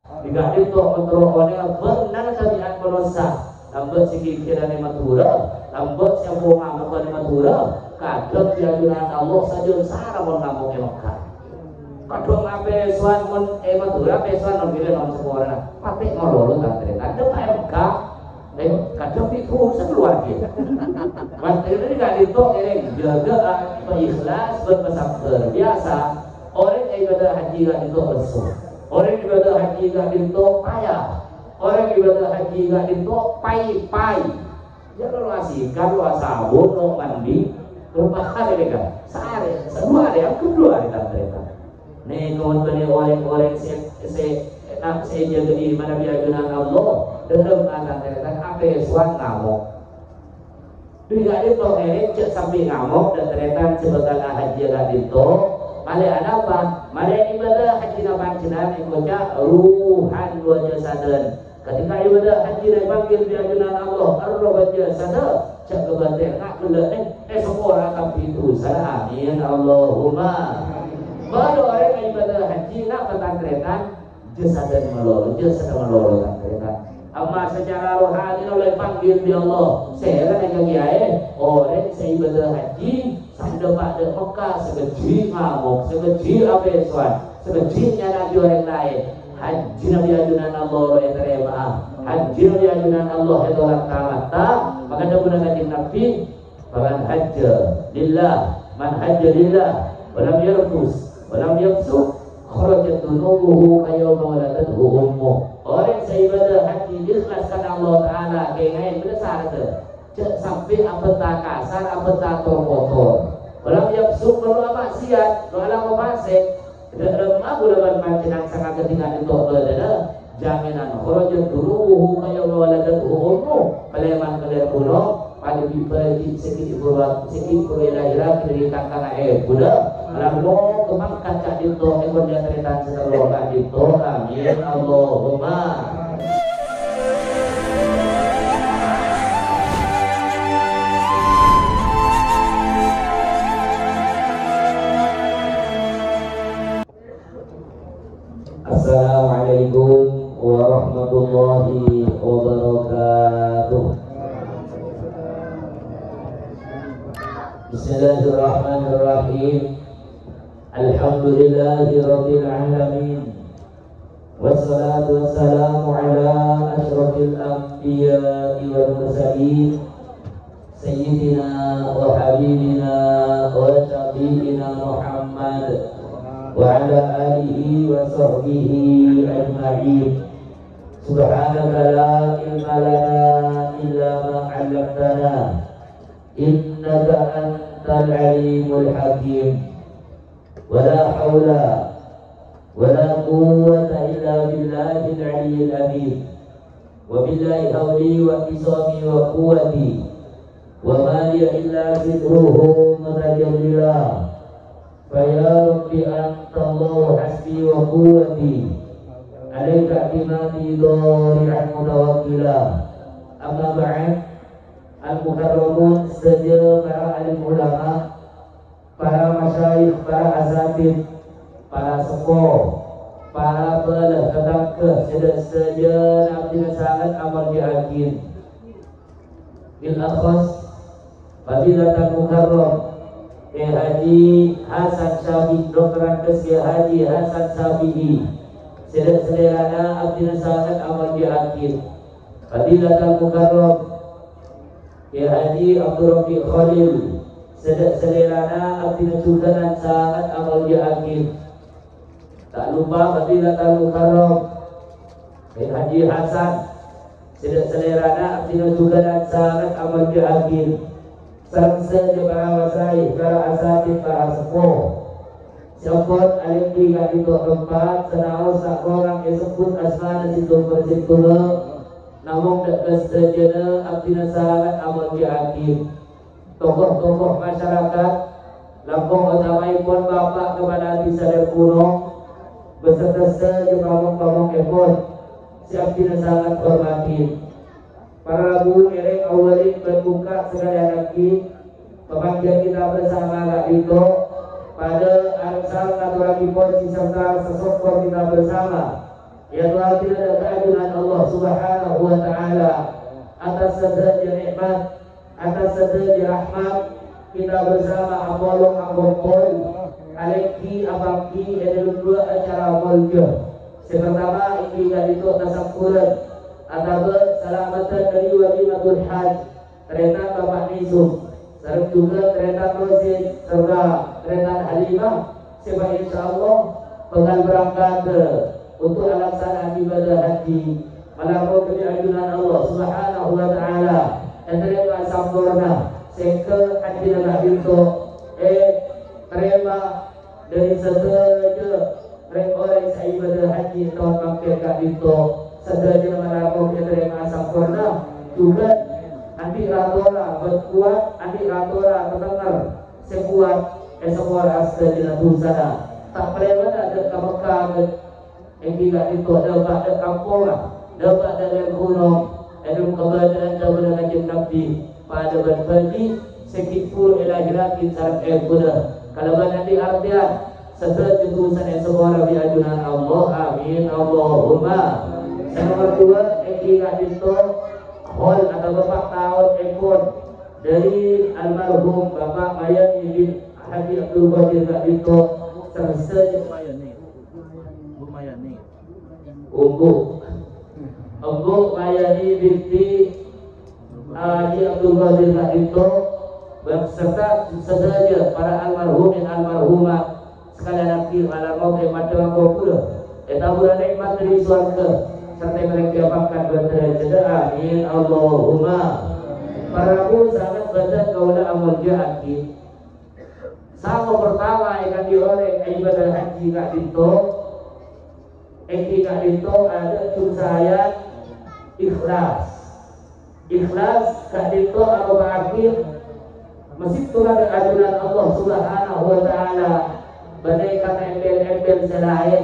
Jika itu kontrol onel benar tabiat manusia, lambat sikikirane matura, lambat siapa ngamakane matura, kadang diajunan Allah saja sarang mon ngamuk Mekah. Kadang ape suan mon matura ape suan non gile non sekolah, pakai ngololo tantri, kadang Mekah, kadang itu luar biasa. Mas ini nggak ditok ini jaga ikhlas berpesan biasa. Orang yang ibadah haji nggak ditok bersih. Orang ibadah haji gak dintok payah, orang ibadah haji gak dintok pai-pai. Ya lo asihkan, lo sabun, lo mandi, rumah hari kan, sehari, semua hari, yang kedua hari tanpa. Nih kawan-kawan orang saya jaga di mana biajunan Allah, dalam akan apa suan ngamuk. Tidak dintok ini cek sampai ngamuk dan ternyata sebagai haji gak dintok. Malai ada apa? Malai ibadah haji napancenan ikutnya ruhan wa jasadan. Ketika ibadah haji dipanggil di ajunan Allah, ar-ruh jasada, cak kebatin nak kula semua akan itu. Amin Allahumma. Baru orang ibadah haji nak petangkretan jasadan melolo, jasad melolo tangkretan. Amma secara rohani oleh panggil di Allah. Saya kan yang kiai orang saya ibadah haji sampai pada Mekah sekecil ngamuk, sekecil apa suan, sekecilnya nabi orang lain. Haji nabi ajunan Allah yang terima, haji nabi ajunan Allah yang tolak tamat. Maka ada gunakan nabi, bahkan haji lillah, man haji lillah, walam yarkus, walam yafsuk, kharajat dunubuhu kayawma waladatuhu ummuh. Orang saya ibadah haji ikhlas karena Allah Taala, kayak besar tu. Sampai apa tak kasar, apa tak kotor. Walau yang suk kalau maksiat, kalau fasik, tidak lemah bulan pancenang sangat ketinggalan itu adalah jaminan khurajat duruhu kaya waladat ummu kaleman kalian kuno pada diberi sedikit buat sedikit berlahirah dari kakak budak lalu kemang kakak itu ekor dia cerita setelah itu amin Allahumma. Assalamualaikum warahmatullahi wabarakatuh. Bismillahirrahmanirrahim. Alhamdulillahi rabbil alamin. Wassalatu wassalamu ala asyrafil anbiya'i wal mursalin sayyidina wa habibina wa syafi'ina Muhammad وعلى آله وصحبه أجمعين. سبحانك لا علم لنا إلا ما علمتنا إنك أنت العليم الحكيم. ولا حول ولا قوة إلا بالله العلي العظيم. وبالله حولي واعتصامي وقوتي وما لي إلا ذكره متجللا. فيا ربي أنت الله حسبي وقوتي عليك اعتمادي ضارعا متوكلا. أما بعد, al-mukarramun sedia para alim ulama, para masyayikh, para asatid, para sepuh, para belah tetangga sedia abdi sangat amal diakin. Bil akhas fadilatan mukarram Haji Hasan Syafi'i, Dokteran Kesya Haji Hasan Syafi'i, sederhana abdi sangat amal diakin. Fadilatul Mukarram Haji Abdul Rafiq Khalil, sederhana abdi sultan sangat amal diakin. Tak lupa Fadilatul Mukarram Haji Hasan, sederhana abdi sultan sangat amal diakin. Serta para wasai, para asatid, para sepuh. Siapun alim tiga itu tempat senau seorang disebut asmana situ bersitulah. Namun dekat sejana abdina sangat amal diakim. Tokoh-tokoh masyarakat Lampung utamai pun bapak kepada Sadar kuno beserta juga pamong-pamong ekor si abdina sangat hormati. Para guru erek awalin berbuka sekalian lagi pemanggil kita bersama Kak Dito pada arsal naturalipun serta sesokor kita bersama Ya Tuhan, tidak ada keagungan Allah Subhanahu wa taala atas segala nikmat, atas segala rahmat. Kita bersama Apollo Aleki Abaki ada dua acara molja. Pertama ini dari itu tasawuran atau selamatan dari wajibatul haj kereta Bapak Nizum, serta juga kereta Rosid serta kereta Halimah. Sebab insyaallah pengen berangkat untuk melaksanakan ibadah haji melakukan keagungan Allah Subhanahu wa taala dan terima sempurna sehingga haji nak itu terima dari sesuatu orang yang ibadah haji tahun mampir kat itu sesuatu melakukan terima sempurna juga nanti ratora berkuat nanti ratora terdengar sekuat semua rasa di sana tak boleh ada Mekah Engkau itu dapat ada kampung, dapat ada gunung, ada keberadaan daripada kajian Nabi pada berbagi sekit puluh ilahirat kita guna. Kalau nanti artian setelah jutusan yang semua Nabi ajunan Allah, amin Allahumma. Yang nomor dua, engkau itu hol atau bapak tahun ekor dari almarhum Bapak Mayani bin Haji Abdul Qadir itu serta Umbu Mayani binti Haji Abdul Qadir itu beserta saudara para almarhum dan almarhumah sekalian nanti malam mau macam apa pula kita bulan nikmat dari surga serta mereka akan berderajat amin Allahumma. Para pun sangat baca kaula amal jahati sama pertama yang dioleh ibadah haji kat itu itu ada cucayan ikhlas. Ikhlas kat itu atau akhir mesti tu ada ajunan Allah Subhanahu wa taala. Badai kata embel-embel selain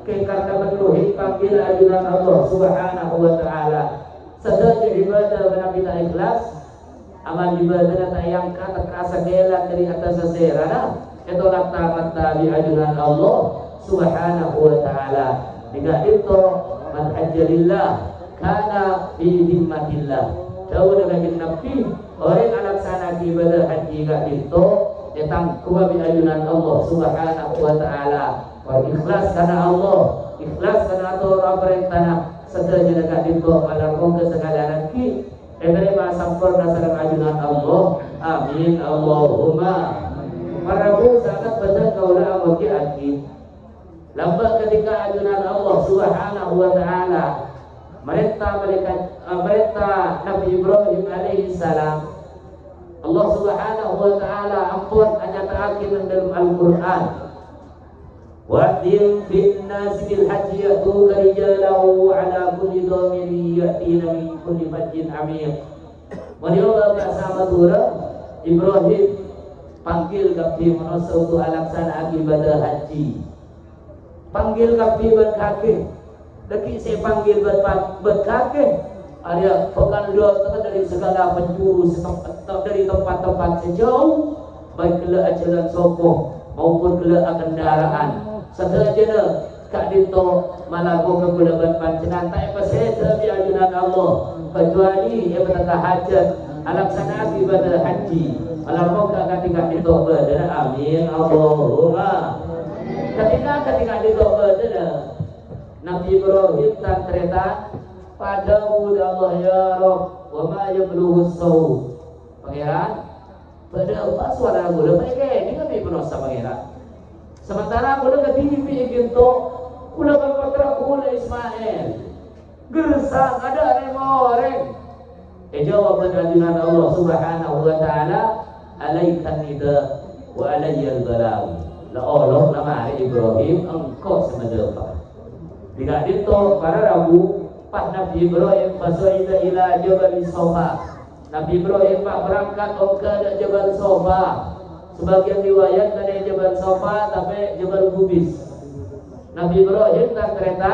karena menuhi panggil ajunan Allah Subhanahu wa taala. Sedaya ibadah benar kita ikhlas, amal ibadah tak yang kata kerasa gelat dari atas seserana, itu mata di ajunan Allah Subhanahu wa taala. Jika itu man hajjalillah kana fi himmatillah. Tahu dengan Nabi orang alaksana ibadah haji gak itu datang kuwa bi ajunan Allah Subhanahu wa taala. Wa ikhlas karena Allah, ikhlas karena orang perintah sedaya dekat itu melakukan kesegala ki terima sempurna salam ajunan Allah. Amin Allahumma. Para bu sangat benar kaula amal haji. Lambat ketika ajunan Allah Subhanahu wa taala merintah Nabi Ibrahim alaihi salam, Allah Subhanahu wa taala ampun hanya ta'akin dalam Al-Qur'an. Wa'dim bin nas bil hajji yatuka rijalahu ala kulli dhamirin yatina min kulli fajjin amir. Waliullah bersama Turah Ibrahim panggil kami manusia untuk alaksana ibadah haji. Panggil kami berkaki, lagi saya panggil berkaki. Ada pekan dua dari segala penjuru dari tempat-tempat sejauh, baik kelak jalan sopoh maupun kelak kendaraan. Seterusnya kak dito malago kegulaban pancenan tak pasal di ajunan Allah kecuali ia berkata hajat alaksana ibadah haji. Alamu ketika dito berada amin Allahumma. Ketika dito berada Nabi Ibrahim tak cerita pada Allah ya Rabb wa ma yablughu as-saw. Pangeran pada apa suara gula mereka ini kan berdosa pangeran. Sementara gula ketinggi gitu gula berpatra gula Ismail gersang ada remoreng. Jawab dengan Allah Subhanahu wa taala alaikan nida wa alayyal balaw. La Allah nama Ibrahim engkau semedepa. Tidak itu para rabu pas Nabi Ibrahim fasaida ila Jabal Safa. Nabi Ibrahim berangkat ke Jabal Safa. Sebagian riwayat dari Jabal Safa tapi Jabal Bubis. Nabi Ibrahim tak kereta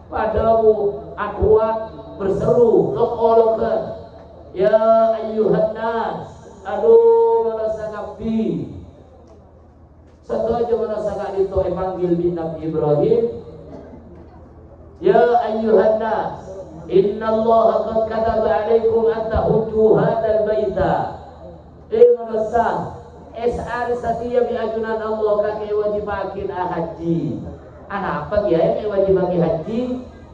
padamu akuat berseru lokolokan ya ayyuhan nas aduh merasa Nabi. Setelah merasa itu panggil bin Nabi Ibrahim Ya ayyuhan nas, innallaha qad kataba 'alaikum an tahujju hadzal baita. Manusia SR setia bi ajunan Allah kake wajibakin haji. Anak apa dia yang wajibaki haji?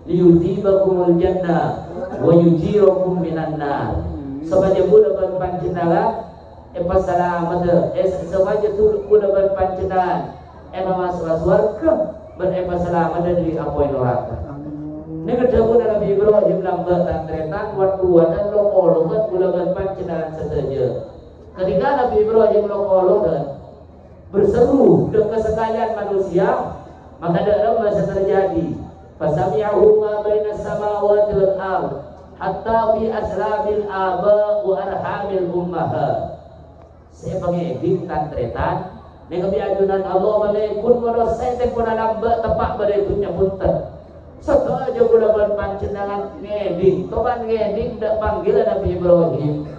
Liyujibakumul jannah wa yujirakum minan nar. Sebagai budak berpancendaran selamat sebagai tu budak berpancendaran masuk surga selamat dari apoy neraka. Ini kedua Nabi Ibrahim lambat tantretan waktu wadan lokol budak berpancendaran saja. Ketika Nabi Ibrahim lokol berseru dekat sekalian manusia, maka dalam masa terjadi fasami'ahu ma bainas samawati wal ardh hatta fi aslabil aba wa arhamil ummahat. Saya panggil bintang tretan dengan ajunan Allah malaikun waras saya pun lambat tepat pada itunya punten. Satu aja gula berpancendangan ngeding, toban ngeding dak panggil Nabi Ibrahim.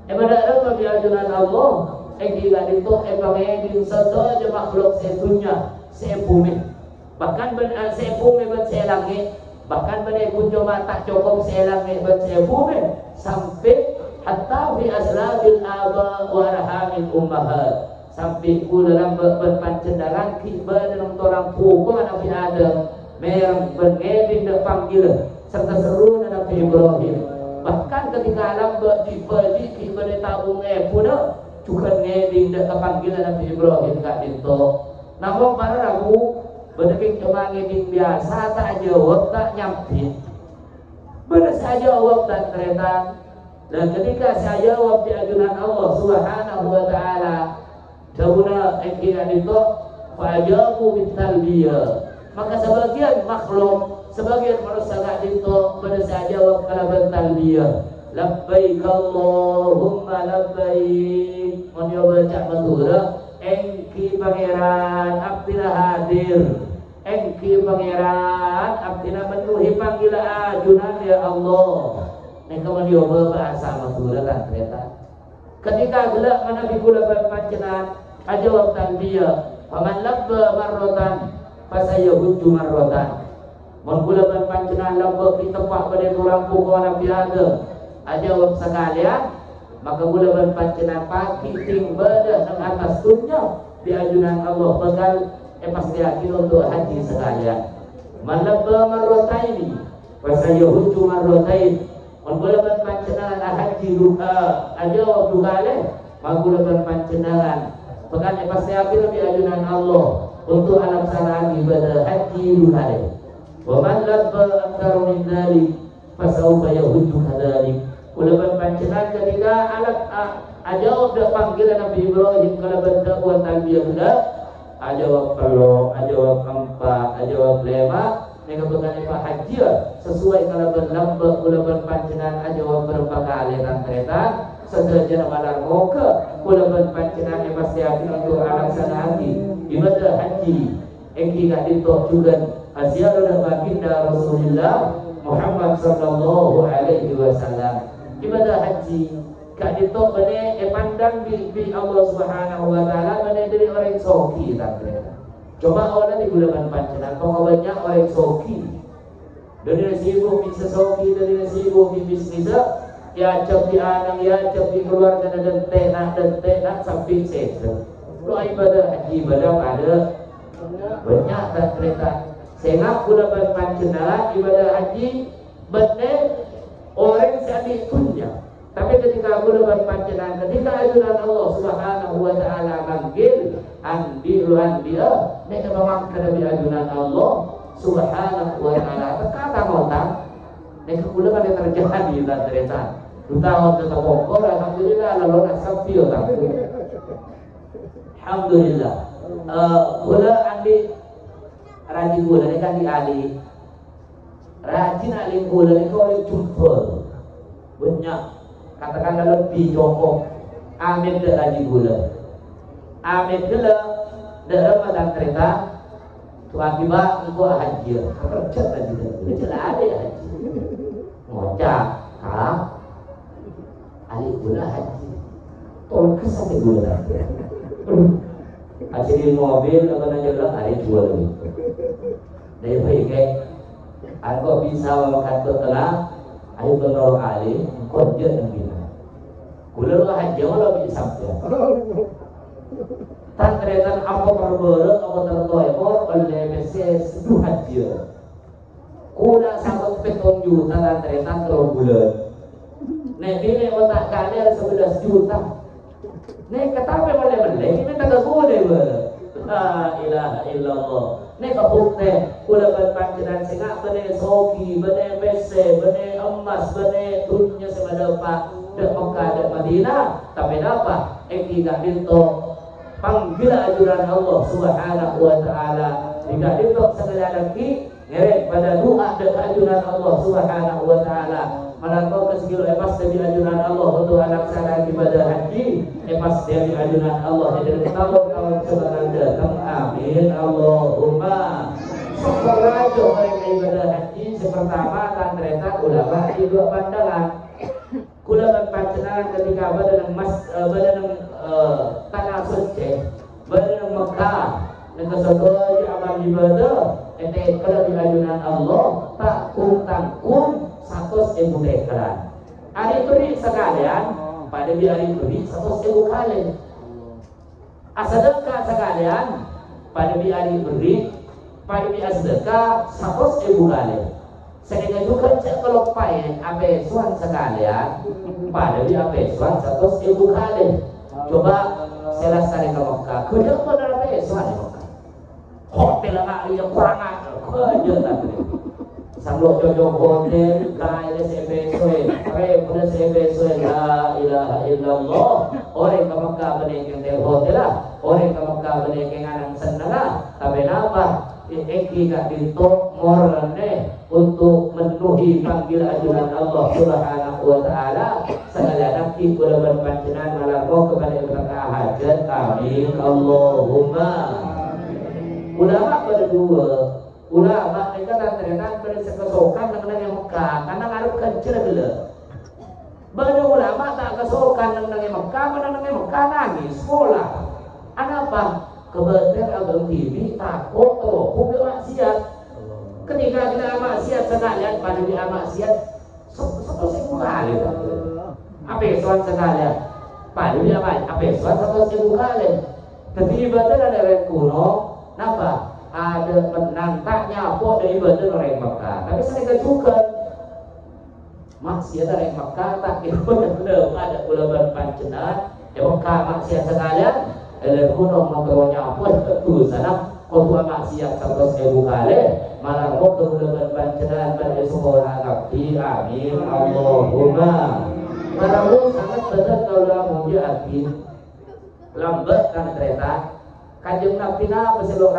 Pada dalam ajunan Allah, gila itu ngeding satu aja makhluk setunya saya bumi. Bahkan saya bumi saya langit, bahkan pada kunjung mata cukup saya langit saya bumi sampai hatta fi aslabil aba wa arhamil ummahat, sampai ku dalam berpancendaran kibar dalam orang tua Nabi Adam merang bengeding dak panggil serta seru Nabi Ibrahim. Bahkan ketika alam berdipadik kibar tabung puna juga ngeding dak panggil Nabi Ibrahim kat itu. Namun para ragu berdekik cuma ngeding biasa tak jawab tak nyampe. Benar saja jawab dan teretan. Dan ketika saya jawab di ajunan Allah Subhanahu wa taala, jawabna engkian itu fajabu bitalbiyah. Maka sebagian makhluk, sebagian manusia gak itu pada saya jawab kalaban talbiyah. Labbaik Allahumma labbaik. Mun yo baca matura, engki pangeran abdina hadir. Engki pangeran abdina menuhi panggilan ajunan ya Allah. Nek kemudian bahasa matura kan kereta. Ketika gelak Nabi kula berpancenan ajawab talbiyah, faman labba marratan fasayahujju marratan. Mun kula berpancenan labba di tempat pada orang pukul Nabi Adam ajawab sekalian, maka kula berpancenan pagi timbada nang atas dunia di ajunan Allah bakal pasti yakin untuk haji sekalian. Man labba marrataini fasayahujju marratain. Mula berpancenangan haji duka ajawab duka leh, mula berpancenangan pekan pasti yakin lebih ajunan Allah untuk alaksanaan ibadah haji duka leh. Wa man labba aktsara min dzalik fasawfa yahujju kadzalik. Mula berpancenangan ketika alat ajawab dak panggilan Nabi Ibrahim kalau berdakwah talbiyah sudah ajawab kalau ajawab empat ajawab lima. Mereka berkata Pak Haji sesuai kalau berlambak kula berpancenan ajawab berapa kali dan kereta sejajar malar moga kula berpancenan pasti yakin untuk alasan haji ibadah haji engki gak ditok juga asyarul baginda Rasulullah Muhammad sallallahu alaihi wasallam. Ibadah haji gak ditok bene pandang di Allah Subhanahu wa taala bene dari orang soki dan kereta. Coba orang digunakan pancenan, kalau banyak orang soki dari sibuk bisa soki, dari sibuk bisa ya cap di anak, ya cap di keluarga dan tenak sampai sesat. Lo ibadah haji ibadah ada banyak tak kereta. Sehingga gunakan pancenan ibadah haji benar orang sadi punya. Tapi ketika gunakan pancenan, ketika ajunan Allah Subhanahu wa taala manggil andiluan dia nek memang kada ajunan Allah Subhanahu wa taala kata ngotang nek kula kan terjadi dan cerita duta tetap pokok alhamdulillah lalu nasabio tak alhamdulillah kula andi rajin kula nek kan di ali rajin ali kula nek oleh jumpa banyak katakanlah lebih jongkok amin dak rajin kula amin gila dalam madang kereta tu akibat engkau haji kerja lagi itu jelas ada ya haji ngocak kalah ahli gula haji tolong kesan gula haji di mobil atau nanya lah ahli jual lagi dari baik Aku bisa memakan tengah, ayo benar ali, kerja dan bina. Kulo haji walau bisa saja. Tan keretan apa perbulan apa tertoyor oleh meses itu haji. Kulo sampai 7 juta tan keretan 3 bulan. Nek bini otak kalian 11 juta. Nek kata apa boleh ini tak boleh ber. La ilaha illallah. Nek kabukte kula berpanjangan singa bene sogi, bene bese, bene emas, bene dunia semadapa dek Mekah dek Madinah, tapi apa? Eki gak dinto panggil ajuran Allah Subhanahu wa taala. Jika dinto segala lagi ngeret pada doa dek ajuran Allah Subhanahu wa taala. Melakukan kesegilo emas demi ajuran Allah untuk laksana ibadah haji, emas demi ajuran Allah dari tahun-tahun sebelum datang. Amin Allahumma. Seperti orang ibadah haji sepertama kan ternyata ulama di 2 pandangan. Kula berpandangan ketika badan emas badan tanah suci, badan Mekah dan kesegoji amal ibadah ente kalau di ajuran Allah tak tangkung 100.000 dekran. Hari beri sekalian pada di hari beri 100.000 kali. Sedekah sekalian pada di hari beri pada di sedekah 100.000 kali. Sedekah juga cek kalau payen apesuan sekalian pada di apesuan 100.000 kali. Coba selesai ke Mekah. Kuda benar apesuan di Mekah. Hotel nggak lihat kurangan kerja tadi. Sambil jodoh hotel, kaya sebesoi, pada sebesoi, la ilaha illallah. Orang ke Mekah benekeng di hotel lah, orang ke Mekah benekeng anak senang lah. Tapi apa? Eki gak ditok morane untuk memenuhi panggil ajuran Allah Subhanahu wa taala. Segala nanti boleh berpanjangan malam kepada berkah hajat. Amin Allahumma. Ulama pada 2. Ulama mereka ternyata berkesokan dengan yang Mekah karena ngaruh kencur gila. Banyak ulama tak kesokan dengan yang Mekah, dengan yang Mekah nangis sekolah. Kenapa? Kebetulan abang TV takut hukum maksiat. Ketika kita maksiat sekalian pada dia maksiat, satu kali. Apa soal sekalian? Pada dia apa soal satu kali. Tapi ibadah ada yang kuno, kenapa? Ada penantangnya apa dari ibadah orang Mekah, tapi saya juga maksiat orang Mekah tak kira benar ada bulan pancenan ya Mekah maksiat sekalian ada kuno makronya apa itu sana kau maksiat 100.000 kali malah kau bulan pancenan pada sekolah ngabdi. Amin Allahumma. Kalau sangat benar kalau mau diarti lambat kan kereta Kanjeng Nabi na paselo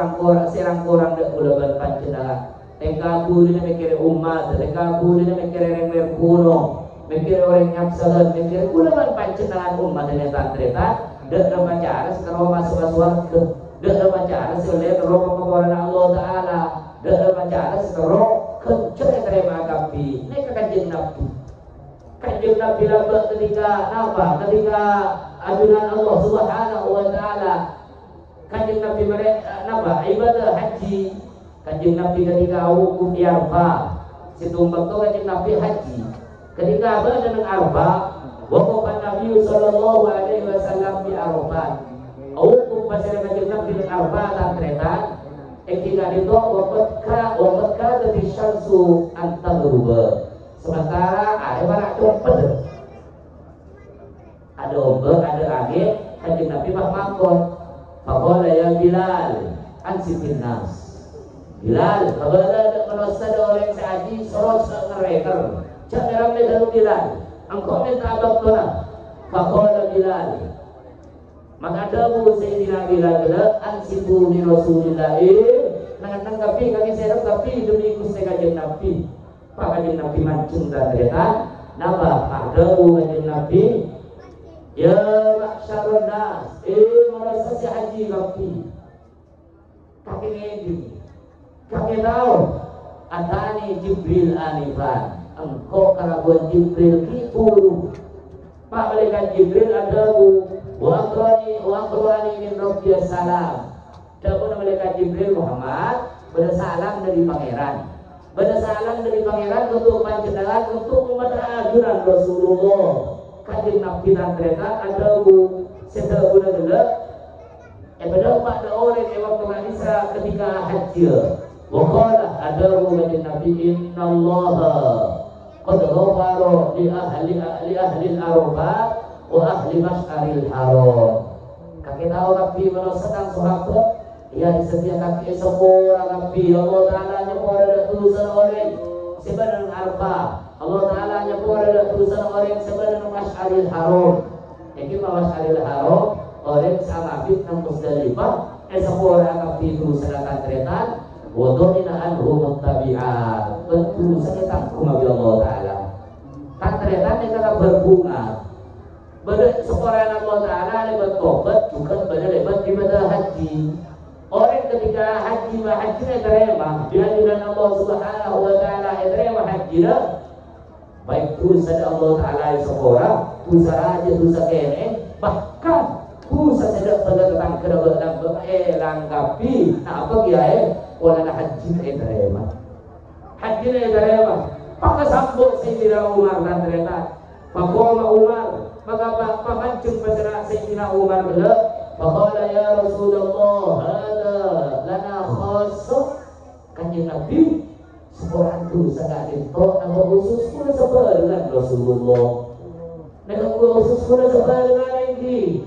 serang kurang dek bulan pancenah. Tengka buli na mikir umat, tengka buli na mikir orang kuno, mikir orang yang salah, mikir bulan pancenah umat ini tantreta. Dek remaja sekarang masuk surga, dek remaja sekarang roh kepada Allah Taala, dek remaja sekarang kenceng terima kapi. Ini Kanjeng Nabi. Kanjeng Nabi lambat ketika apa? Ketika ajuran Allah Subhanahu wa taala. Kanjeng Nabi mereka napa ibadah haji. Kanjeng Nabi ketika wukuf di Arafah, situmbang tu Kanjeng Nabi haji. Ketika berada di Arafah, wukuf Nabi sallallahu alaihi wasallam di Arafah. Wukuf pasal Kanjeng Nabi di Arafah dan kereta. Ketika itu wukuf ka dari syamsu antagruba. Sementara ada barak dompet. Ada ombak, ada angin. Kanjeng Nabi mangkon. Faqala ya Bilal ansitin nas. Bilal faqala ada manusia ada orang sahaji sorot ngereker. Cak ramai dalam Bilal. Engkau minta abang tuna. Faqala Bilal. Maka ada Sayyidina Bilal ansitu ni Rasulillah. Nangkapi kami serap tapi demi Gusti Kanjeng Nabi. Pak Kanjeng Nabi mancung dan ternyata napa ada Kanjeng Nabi. Ya masyarun nas, merasa si haji kapi. Kaki ngedi, kaki tahu. Atani Jibril anifan, engkau kalabuan Jibril kitulu. Pak malaikat Jibril ada wa akrani min rabbiyas salam. Dapun malaikat Jibril Muhammad bersalam dari pangeran. Bersalam dari pangeran untuk panjenengan untuk umat ajuran Rasulullah. Kanjeng Nabi nantreta ada bu sedang guna gula. Pada pada orang yang waktu Isa ketika haji. Waqala ada bu kanjeng Nabi Inna Allah qad ghafara li ahli al-arba wa ahli masyaril haram. Kakek tahu Nabi merasakan sahabat yang disediakan semua Nabi Allah Ta'ala nyepor ada tulisan orang sebenarnya arba Allah Ta'ala nyepor ada tulisan orang sebenarnya masyaril haram jadi masyaril haram orang sama Nabi nang Musdalifah semua orang Nabi itu sedangkan tretan wadu'ina anhu muttabi'at betul sekitar kumah Allah Ta'ala kan tretan yang kata berbunga pada seorang Allah Ta'ala lebat tobat bukan pada lebat ibadah haji. Orang ketika haji terima dianjuran Allah Subhanahu wa Ta'ala terima haji baik dosa Allah Ta'ala seorang dosa raja dosa kene bahkan dosa sedang tentang kedatangan langkapi apa kiai orang haji terima pakai sambut Sayyidina Umar dan ternyata Pakoma Umar maka pamancung pada Sayyidina Umar bela Faqala ya Rasulullah hada lana khasah kanjeng Nabi seorang tu sangat itu nama khusus pun sebar dengan Rasulullah nama khusus pun sebar dengan ini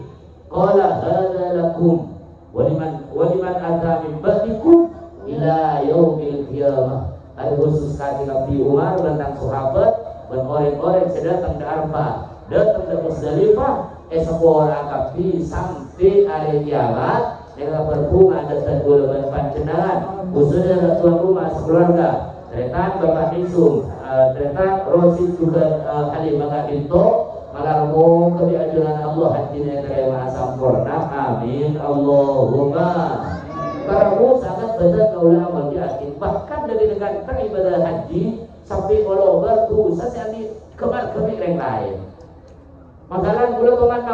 qala hada lakum waliman ata min ba'dikum ila yaumil qiyamah ada khusus kanjeng Nabi Umar tentang sahabat dan orang-orang yang datang dari Arafah datang dari Musdalifah seorang kapi sampai hari kiamat dengan berbunga dan gula panjenengan khususnya dengan tuan rumah sekeluarga ternyata Bapak Nisum ternyata Rosi juga Halimah Bintu malarmu kebiajuan Allah hajinya terima sempurna amin Allahumma karamu sangat benar ulama diakin bahkan dari dengan ibadah haji sampai kalau berdosa sekali kemar-kemir yang lain. Makanan gula teman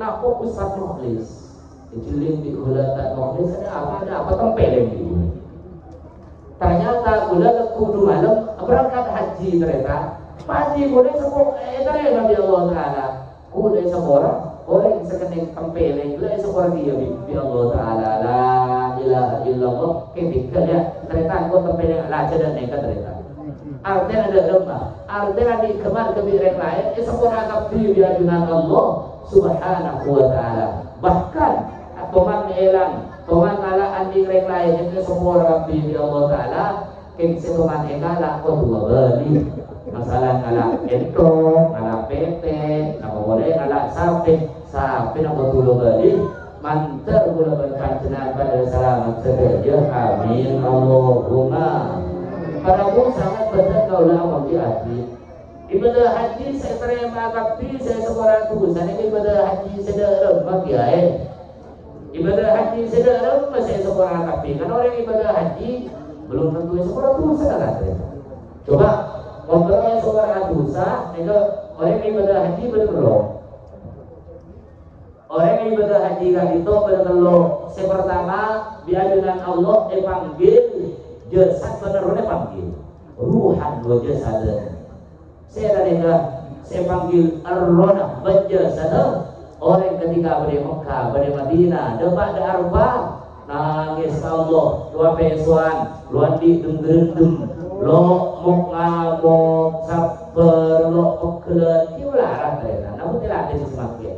napok Ustaz Mukhlis. Dijeling di gula tak Mukhlis ada apa tempeleng di. Ternyata gula kudu malam berangkat haji ternyata. Haji gula semua ternyata Nabi Allah Taala. Gula semua orang sekening tempeleng gula semua dia bi Allah Taala la ilaha illallah ketika dia ternyata aku tempeleng lah dan nekat ternyata. Artinya ada lemah, artinya di kemar kebiran lain, semua nabi biajunan Allah Subhanahu wa Ta'ala. Bahkan toman elang, toman ala andi reng lain itu semua nabi bi Allah Ta'ala. Keng toman engala ko dua beli. Masalah ala ento, ala pete, nama boleh ala sapi nama dua beli. Mantar gula berkancenan pada selamat sekerja. Amin Allahumma. Para pun sangat benar ulama di haji. Ibadah haji saya terima kapi saya seorang tubusan ini ibadah haji sedang bagi ibadah haji sedang saya seorang kapi. Karena orang ibadah haji belum tentu seorang tubusan kan? Coba ngobrolnya seorang tubusan, itu orang ibadah haji betul. Orang ibadah haji kan itu betul. Sepertama biadunan Allah dipanggil jasad benar-benar panggil ruhan wa jasad saya panggil ar-rona jasad orang ketika berada Mekah berada Madinah debat da Arafah nangis Allah dua pesuan luan di deng lo mok ngamok saper lo pekelen kiulah rata namun tidak ada semakin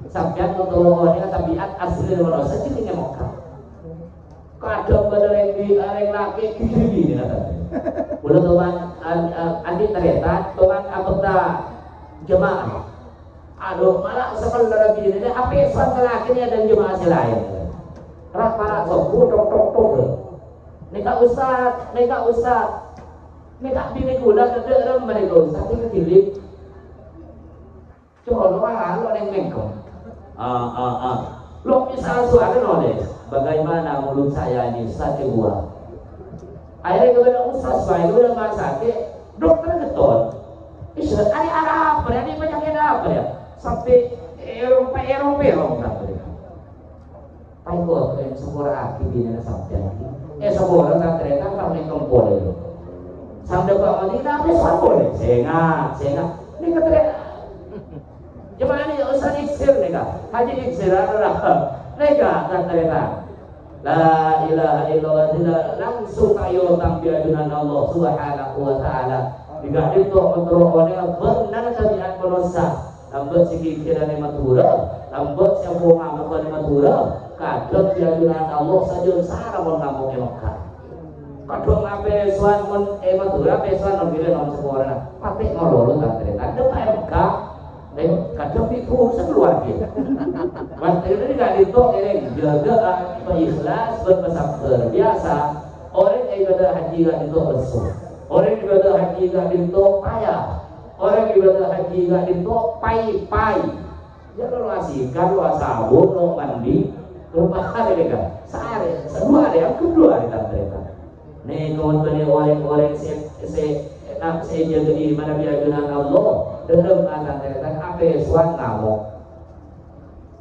sampai untuk orang tabiat asli dari manusia jadi Mekah kadang bener yang laki gini katanya. Udah teman andi ternyata teman apa jemaah. Aduh malah sekali lagi ini apa yang lakinya dan jemaah lain. Rak para sobu tok. Nika ustad. Nika bini gula kederem mereka ustad ini gilik. Coba lo yang mengkong. Lo misal suara noles. Bagaimana mulut saya ini sakit buah. Akhirnya kepada ustaz baik kepada rumah sakit, dokter keton. Isya, ini apa ya? Ini penyakit apa ya? Sampai Eropa sampai. Tahu yang semua aki di sana sampai. Semua orang tak ternyata kami kempol itu. sampai ke Madinah besok boleh sengak ini kata gimana nih usaha iksir nih kak haji iksir adalah mereka kata la ilaha illallah tidak langsung tayo tampil dengan Allah subhanahu wa ta'ala jika itu menurutnya benar tabiat manusia lambat sikit kirani matura lambat siapa mengamalkan matura kadang dengan Allah saja sarah mengamuk Mekah kadang apa suan mon matura apa suan non bila non sekolah pakai ngolol tak terlihat ada Mekah kadang itu sekeluar dia waktu ini gak ditok ini jaga ikhlas berpesan biasa orang yang ibadah haji gak ditok besar orang yang ibadah haji gak ditok payah orang yang ibadah haji gak ditok pai ya lo asihkan lo sabun lo mandi rumah hari ini kan sehari semua ada yang kedua di tanpa nih kawan-kawan orang-orang saya jaga di mana biagunan Allah dalam akan ternyata apa suan ngamuk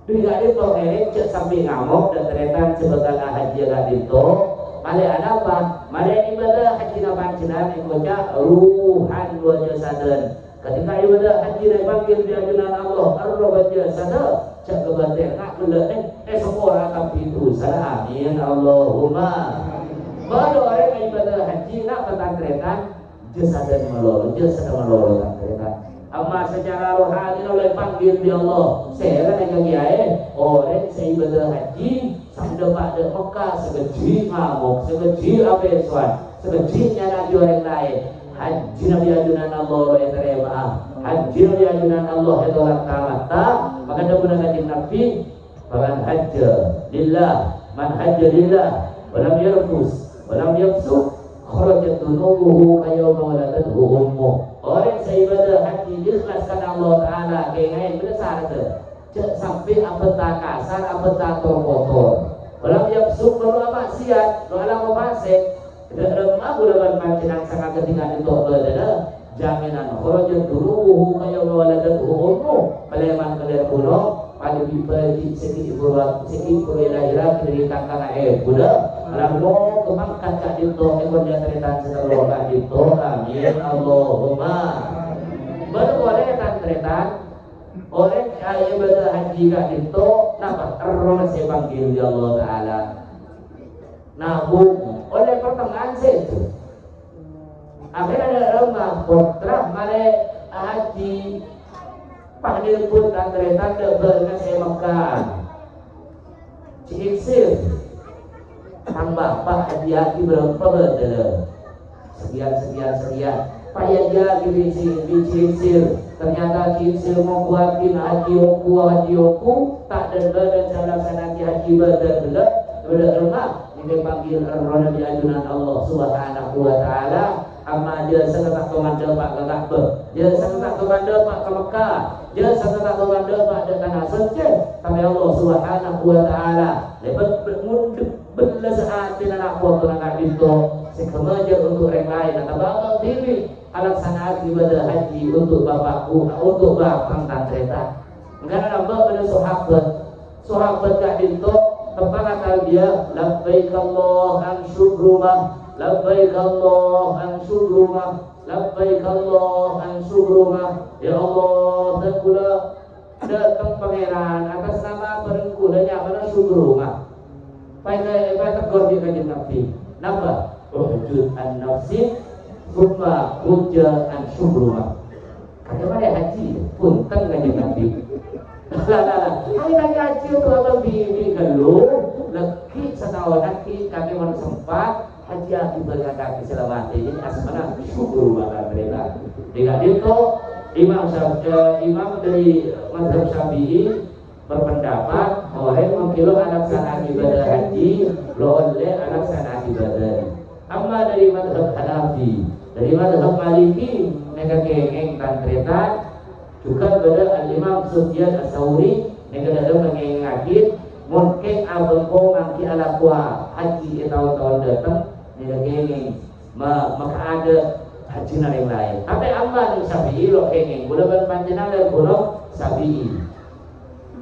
tidak itu ini cek sampai ngamuk dan ternyata sebagai haji gak itu malah ada apa malah ibadah haji napancenan ikutnya ruhan wajah sadan ketika ibadah haji dipanggil biagunan Allah arroh wajah sadan cek kebatin nak kuda semua tapi itu salah amin Allahumma baru orang ibadah haji nak petang ternyata jasadan melolo kan mereka. Amma secara rohani oleh panggil di Allah. Saya kan yang kiai orang saya ibadah haji sampai pada Mekah sekeji ngamuk, sekeji abesuan, sekeji nyana di orang lain. Haji Nabi ajunan Allah yang terima. Haji Nabi ajunan Allah yang tolak tamata. Maka dia gunakan Nabi bahkan haji lillah, man haji lillah, walam yarfus, walam yafsuk. Kharajat dunubuhu kayawma waladathu ummuh. Orang seibadah haji ikhlas karena Allah Ta'ala kengain besar itu cek sampai apeta kasar apeta kotor walau yapsuk walau maksiat walau mafasik tidak remah bulan pancinang sangat ketika itu adalah jaminan kharajat dunubuhu kayawma waladathu ummuh peleman kalian kuno pada bibir sedikit lahiran dari kakak budak lalu kemangkan kak dito ekor jatretan setelah kak dito amin Allahumma baru boleh tantretan orang ibadah haji kak dito nampak error saya panggil di Allah Ta'ala nabung oleh pertengahan itu akhirnya ada rumah kontrak male haji panggil pun tantretan dengan saya Mekah ciksir sang bapak hati-hati berapa betul sekian payah dia dicincir ternyata cincir mau buatin haji oku tak dan salah sanati haji betul rumah ini panggil Nabi ajunan Allah subhanahu wa ta'ala amma dia sangat komando pak ke Ka'bah dia sangat komando pak ke Mekah dia sangat komando pak ke tanah suci tapi Allah subhanahu wa ta'ala lebat bermundur belas hati anak foto anak itu sekemaja untuk orang lain atau bapak diri alasanat ibadah haji untuk bapakku untuk bapak tantreta enggak nambah pada sahabat kak itu tempat kata dia labbaik Allahan syukrumah labbaik Allahan syukrumah labbaik Allahan syukrumah ya Allah dan kula datang pangeran atas nama perengkulanya mana syukrumah pada tegur di kajian Nabi napa wujud an-nafsi thumma wujud an-syukrumah bagaimana haji punten kajian Nabi lah hari lagi haji itu apa bibi kalau lagi setahun nanti kami mau sempat haji akibat kaki selamat ini asmana syukrumah mereka dengan itu imam dari mazhab Syafi'i berpendapat orang mengkilo anak ibadah haji oleh anak ibadah. Amma dari mazhab Hanafi, dari mazhab Maliki mereka kengeng tantretan juga pada al-Imam Sufyan Ats-Tsauri mereka ada mengengakit mungkin abengko ngaki ala kuah haji tahun-tahun datang mereka kengeng maka ada haji yang lain. Tapi amma di Syafi'i lo kengeng bulan panjenengan dan bulan Syafi'i.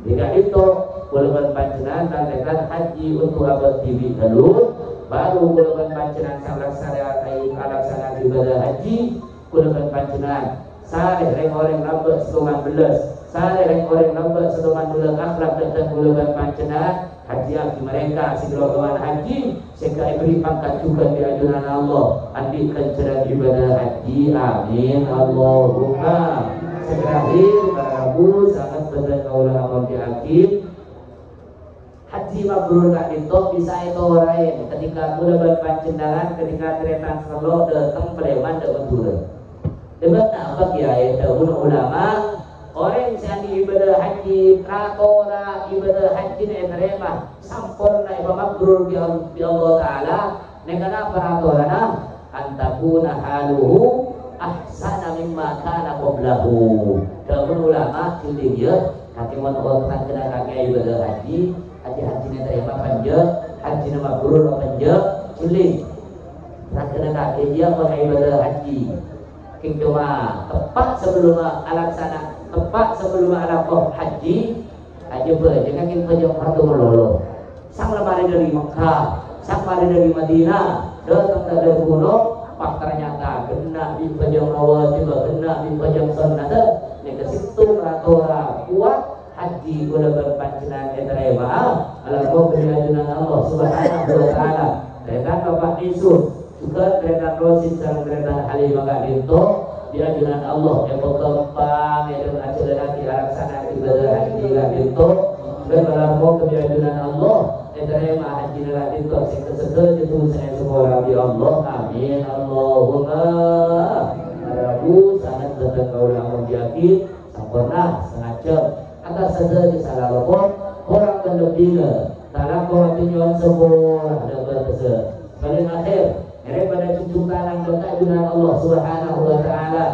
Jika itu walaupun panjenengan tantekan haji untuk abad TV dulu baru kulaban pancenan salaksana ai kalaksana ibadah haji kulaban pancenan sare reng orang lambat sedoman belas sare reng orang lambat sedoman belas akhlak dan kulaban pancenan haji abdi mereka sigrotuan haji sehingga beri pangkat juga di ajunan Allah andikan cerah ibadah haji amin Allahumma terakhir para Rabu sangat benar kaulah amal diakid haji mabrur kak itu bisa itu orang ketika mula berpancendangan ketika teretan selo datang peleman dapat turun debat apa kiai dahulu ulama orang yang ibadah haji pratora ibadah haji na terima sampurna ibadah mabrur bi Allah Taala negara pratorana antakuna haluhu ahsana mimma kana qablahu dahulu ulama jadi dia hakiman Allah kena kaki ibadah haji haji-hajinya terima panjang, haji mabrur panjang, cilik. Rakana kaki dia ibadah haji. King cuma tepat sebelum alaksana, tepat sebelum alakoh haji, haji jangan king panjang fardu melolo. Sang lemari dari Mekah, sang lemari dari Madinah, datang dari gunung, pak ternyata kena di panjang awal, tiba kena di panjang sunnah. Nih ke situ ratora kuat. Haji guna berpancenan terima ala kebenaran Allah Subhanahu wa taala. Dan Bapak Yusuf juga kereta Rosid dan kereta Halimah Kak Dinto di ajunan Allah yang berkembang yang acara nanti laksana ibadah haji Kak Dinto dan melakukan kebiajunan Allah yang terima haji Kak Dinto yang kesedul itu saya semua Rabbi Allah amin Allahumma Rabu sangat datang kaulah menjadi sempurna sengaja atas saja di salah lopot orang penduduknya tanah kau tunjuan semua ada berkesa paling akhir daripada cucu tangan berkat junan Allah Subhanahu wa taala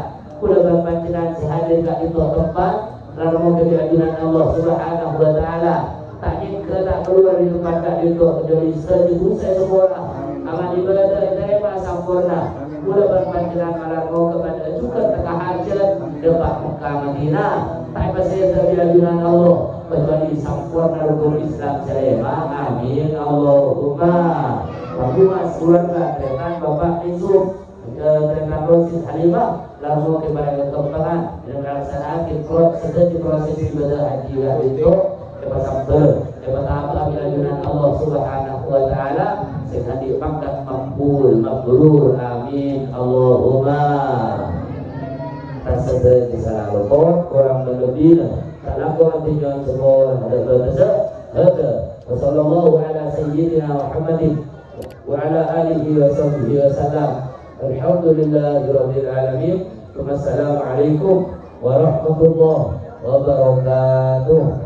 kula berpancenan sehadir kat itu tempat lalu mau kejunan Allah Subhanahu wa taala tak ingin kereta keluar di tempat kat itu menjadi sejuta saya semua amal ibadah terima sempurna kula berpancenan malam mau kepada juga tengah hajat depan Mekah Madinah tak pasal dari ajunan Allah kecuali sempurna rukun Islam selema amin Allahumma Allahumma keluarga dengan Bapak Yusuf dengan Rosid Halimah lalu kepada kekembangan dan melaksanakan proses ibadah haji itu dapat sampai dapat apa ajunan Allah Subhanahu wa taala sehingga dipangkat makbul mabrur amin Allahumma tersebut di salah lopot kurang lebih salah kurang tujuan semua ada berbeza ada wasallallahu ala sayyidina Muhammadin wa ala alihi wa sahbihi wa sallam alhamdulillahi rabbil alamin wassalamu alaikum warahmatullahi wabarakatuh.